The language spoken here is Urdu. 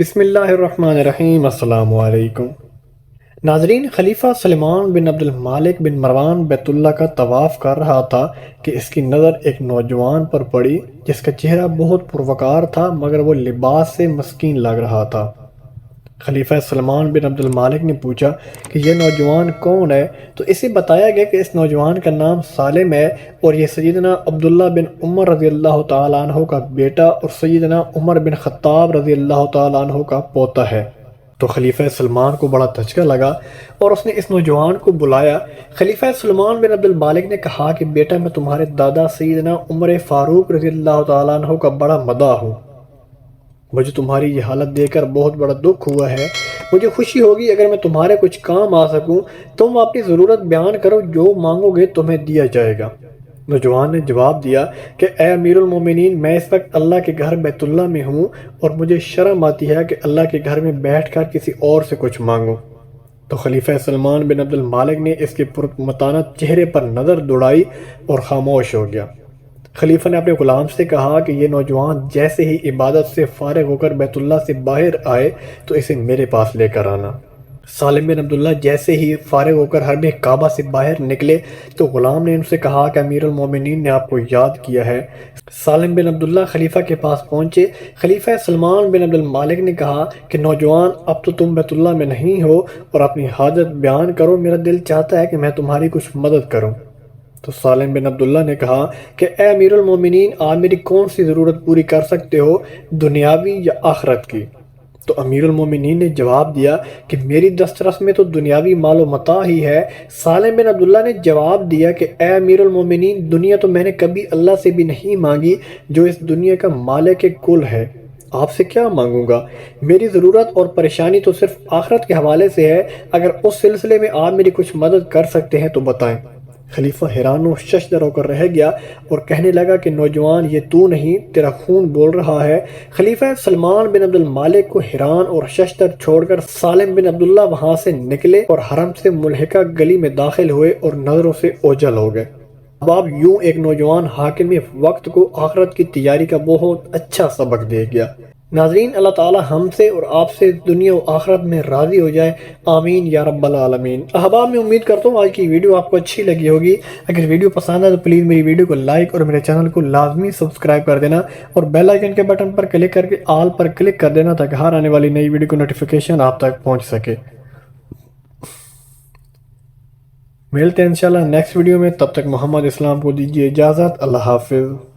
بسم اللہ الرحمن الرحیم۔ السلام علیکم ناظرین، خلیفہ سلمان بن عبد المالک بن مروان بیت اللہ کا طواف کر رہا تھا کہ اس کی نظر ایک نوجوان پر پڑی جس کا چہرہ بہت پروکار تھا مگر وہ لباس سے مسکین لگ رہا تھا۔ خلیفہ سلمان بن عبد المالک نے پوچھا کہ یہ نوجوان کون ہے، تو اسے بتایا گیا کہ اس نوجوان کا نام سالم ہے اور یہ سیدنا عبداللہ بن عمر رضی اللہ تعالیٰ عنہ کا بیٹا اور سیدنا عمر بن خطاب رضی اللہ تعالیٰ عنہ کا پوتا ہے۔ تو خلیفہ سلمان کو بڑا دھچکا لگا اور اس نے اس نوجوان کو بلایا۔ خلیفہ سلمان بن عبد المالک نے کہا کہ بیٹا، میں تمہارے دادا سیدنا عمر فاروق رضی اللہ تعالیٰ عنہ کا بڑا مداح ہوں۔ مجھے تمہاری یہ حالت دیکھ کر بہت بڑا دکھ ہوا ہے۔ مجھے خوشی ہوگی اگر میں تمہارے کچھ کام آ سکوں۔ تم اپنی ضرورت بیان کرو، جو مانگو گے تمہیں دیا جائے گا۔ نوجوان نے جواب دیا کہ اے امیر المومنین، میں اس وقت اللہ کے گھر بیت اللہ میں ہوں اور مجھے شرم آتی ہے کہ اللہ کے گھر میں بیٹھ کر کسی اور سے کچھ مانگوں۔ تو خلیفہ سلمان بن عبد المالک نے اس کے پرمتانہ چہرے پر نظر دوڑائی اور خاموش ہو گیا۔ خلیفہ نے اپنے غلام سے کہا کہ یہ نوجوان جیسے ہی عبادت سے فارغ ہو کر بیت اللہ سے باہر آئے تو اسے میرے پاس لے کر آنا۔ سالم بن عبداللہ جیسے ہی فارغ ہو کر حرم کعبہ سے باہر نکلے تو غلام نے ان سے کہا کہ امیر المومنین نے آپ کو یاد کیا ہے۔ سالم بن عبداللہ خلیفہ کے پاس پہنچے۔ خلیفہ سلمان بن عبد المالک نے کہا کہ نوجوان، اب تو تم بیت اللہ میں نہیں ہو اور اپنی حاجت بیان کرو، میرا دل چاہتا ہے کہ میں تمہاری کچھ مدد کروں۔ تو سالم بن عبداللہ نے کہا کہ اے امیر المومنین، آپ میری کون سی ضرورت پوری کر سکتے ہو، دنیاوی یا آخرت کی؟ تو امیر المومنین نے جواب دیا کہ میری دسترس میں تو دنیاوی مال و متاع ہی ہے۔ سالم بن عبداللہ نے جواب دیا کہ اے امیر المومنین، دنیا تو میں نے کبھی اللہ سے بھی نہیں مانگی جو اس دنیا کا مالک کل ہے۔ آپ سے کیا مانگوں گا؟ میری ضرورت اور پریشانی تو صرف آخرت کے حوالے سے ہے۔ اگر اس سلسلے میں آپ میری کچھ مدد کر سکتے ہیں تو بتائیں۔ خلیفہ حیران و ششدر ہو کر رہ گیا اور کہنے لگا کہ نوجوان، یہ تو نہیں، تیرا خون بول رہا ہے۔ خلیفہ سلمان بن عبد المالک کو حیران اور ششدر چھوڑ کر سالم بن عبداللہ وہاں سے نکلے اور حرم سے ملحقہ گلی میں داخل ہوئے اور نظروں سے اوجھل ہو گئے۔ اب یوں ایک نوجوان حاکم وقت کو آخرت کی تیاری کا بہت اچھا سبق دے گیا۔ ناظرین، اللہ تعالی ہم سے اور آپ سے دنیا و آخرت میں راضی ہو جائے، آمین یا رب العالمین۔ احباب، میں امید کرتا ہوں آج کی ویڈیو آپ کو اچھی لگی ہوگی۔ اگر ویڈیو پسند ہے تو پلیز میری ویڈیو کو لائک اور میرے چینل کو لازمی سبسکرائب کر دینا اور بیل آئیکن کے بٹن پر کلک کر کے آل پر کلک کر دینا تاکہ ہر آنے والی نئی ویڈیو کو نوٹیفیکیشن آپ تک پہنچ سکے۔ ملتے ہیں انشاءاللہ نیکسٹ ویڈیو میں، تب تک محمد اسلام کو دیجیے اجازت۔ اللہ حافظ۔